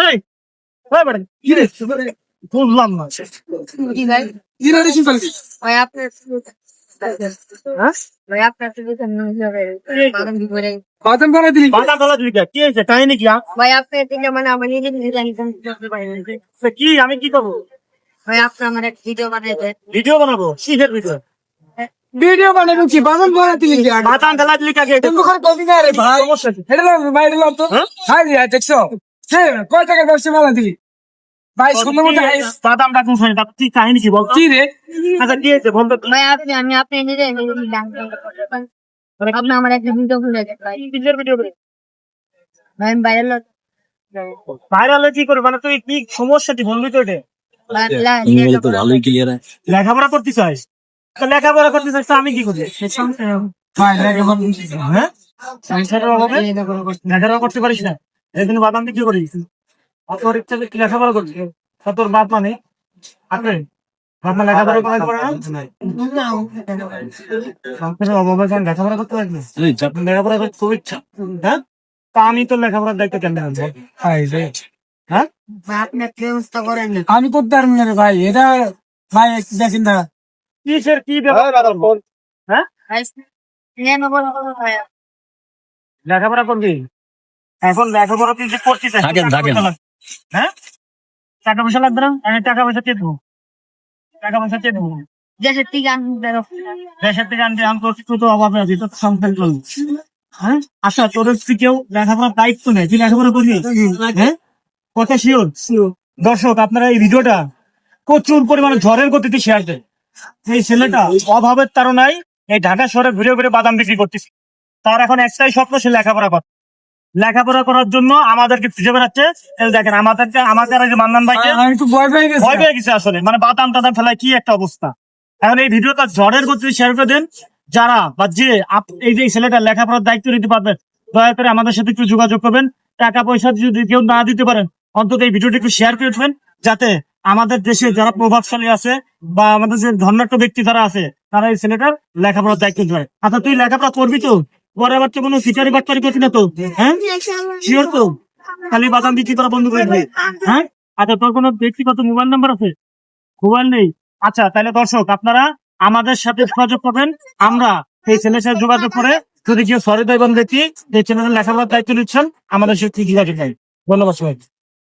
এই ওই বেটা কি রে বুঝলাম না কি ভাই জেনারেশন পাল্টি ভাই আপনার হ্যাঁ ভাই আপনার বাদাম কি করে বাদাম বানাই দিলি বাদাম ফেলা দিবি কি হয়েছে কাহিনী কি ভাই আপনার থেকে মানে আমার নিজে নিজে জানি করতে পারি না কি আমি কি করবো ভাই আপনি আমার একটা ভিডিও বানাইতে ভিডিও বানাবো কিসের ভিডিও ভিডিও বানাবো কি বাদাম বানাই দিলি কি বাদাম ফেলা দিলি কাকে তুমি করে কবি না রে ভাই সমস্যা কি এটা লাভ ভাই এটা লাভ তো হ্যাঁ? হাই রে দেখছো হ্যাঁ কয় টাকা ব্যবসা বানাই দিলি ভাই সুন্দর মতো বাদাম ডাকুন শুনি তা কি কাহিনী কি বল কি রে আচ্ছা কি হয়েছে বলতো ভাই আমি আপনি নিজে আপনি আমার একটা ভিডিও খুলে দেন ভাই কিসের ভিডিও করে ভাই আমি বাইরে ভাইরাল কি করবে মানে তুই কি সমস্যা কি বলবি তো এটা ইংরেজি তো ভালোই ক্লিয়ার আছে লেখাপড়া করতে চাস তো লেখাপড়া করতে চাস তো আমি কি করি ভাই লাগে হ্যাঁ সংসারের অভাবে লেখাপড়া করতে পারিস না এই জন্য বাদাম বিক্রি করিস তোর ইচ্ছা কি লেখাপড়া করছিস তা তোর বাপ মানে আছে বাপ মা লেখাপড়া করে না সংসারের অভাবে কেন লেখাপড়া করতে পারিস না এই চাপ লেখাপড়া করতে খুব ইচ্ছা হ্যাঁ তা আমি তো লেখাপড়ার দায়িত্ব কেন নেবো হাই রে হ্যাঁ আপনি ব্যবস্থা করেন না আমি করতে পারবো না রে ভাই এটা ভাই একটু দেখেন না কিসের কি ব্যাপার হ্যাঁ ভাই নেন বলো ভাই লেখাপড়া করবি এখন লেখাপড়া তুই যে করছিস থাকেন। হ্যাঁ টাকা পয়সা লাগবে না আমি টাকা পয়সা চেয়ে দেবো টাকা পয়সা চেয়ে দেবো দেশের থেকে আনতে দেশের থেকে আনতে আমি তোর কিছু তো অভাবে আছি তো সংসার চলবে হ্যাঁ আচ্ছা তোর যদি কেউ লেখাপড়ার দায়িত্ব নেই তুই লেখাপড়া করবি হ্যাঁ কথা শিওর দর্শক আপনারা এই ভিডিওটা প্রচুর পরিমাণে ঝড়ের গতিতে শেয়ার দেন এই ছেলেটা অভাবের তাড়নায় এই ঢাকা শহরে ঘুরে ঘুরে বাদাম বিক্রি করতেছে তার এখন একটাই স্বপ্ন সে লেখাপড়া করে লেখাপড়া করার জন্য আমাদেরকে খুঁজে বেড়াচ্ছে এই দেখেন আমাদের আর এই যে মান্নান ভাইকে আমি তো ভয় পেয়ে গেছি ভয় পেয়ে গেছে আসলে মানে বাদাম টাদাম ফেলায় কি একটা অবস্থা এখন এই ভিডিওটা ঝড়ের গতিতে শেয়ার করে দেন যারা বা যে এই যে ছেলেটা লেখাপড়ার দায়িত্ব নিতে পারবেন দয়া করে আমাদের সাথে একটু যোগাযোগ করবেন টাকা পয়সা যদি কেউ না দিতে পারেন অন্তত এই ভিডিওটি একটু শেয়ার করে দেবেন যাতে আমাদের দেশে যারা প্রভাবশালী আছে বা আমাদের যে ধর্নাঢ্য ব্যক্তি যারা আছে তারা এই ছেলেটার লেখাপড়ার দায়িত্ব নিতে পারে আচ্ছা তুই লেখাপড়া করবি তো পরে আবার তো কোনো ফিচারি বাটপারি করছি না তো হ্যাঁ শিওর তো খালি বাদাম বিক্রি করা বন্ধ করে দিবি হ্যাঁ আচ্ছা তোর কোনো ব্যক্তিগত মোবাইল নাম্বার আছে মোবাইল নেই আচ্ছা তাহলে দর্শক আপনারা আমাদের সাথে যোগাযোগ করবেন আমরা এই ছেলের সাথে যোগাযোগ করে যদি কেউ সহৃদয় দেখি এই ছেলেদের লেখাপড়ার দায়িত্ব নিচ্ছেন আমাদের সাথে ঠিক আছে ধন্যবাদ সবাই